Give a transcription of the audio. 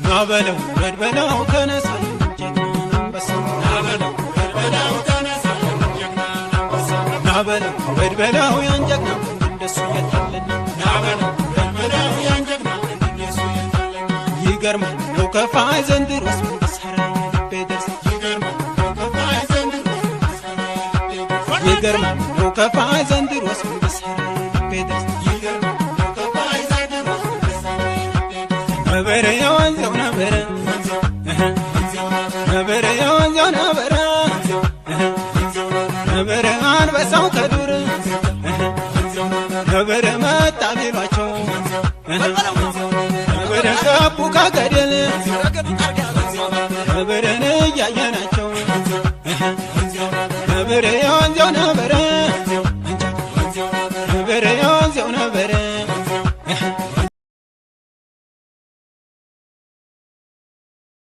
ናበለው በድበለው ተነሳን ጀግና አንበሳ ናበለው በድበለው ተነሳን ጀግና አንበሳ ናበለው በድበለው ያን ጀግና እንደሱ የታለን ናበለው በድበለው ያን ጀግና እንደሱ የታለን ይገርማል ነው ከፋይ ዘንድሮስ በሰራ ልቤ ደርስ ይገርማል ነው ከፋይ ዘንድሮስ በሰራ ልቤ ደርስ ይገርማል ነው ከፋይ ዘንድሮስ በሰራ ልቤ ደርስ ይገርማል ነው ከፋይ ዘንድሮስ በሰራ ልቤ ደርስ ነበረ የወንዘው ነበረ ነበረ የወንዘው ነበረ ነበረ አንበሳው ከዱር ነበረ መጣ ቢሏቸው ነበረ ገቡ ከገደል ነበረን እያየናቸው ነበረ የወንዘው ነበረ ነበረ የወንዘው ነበረ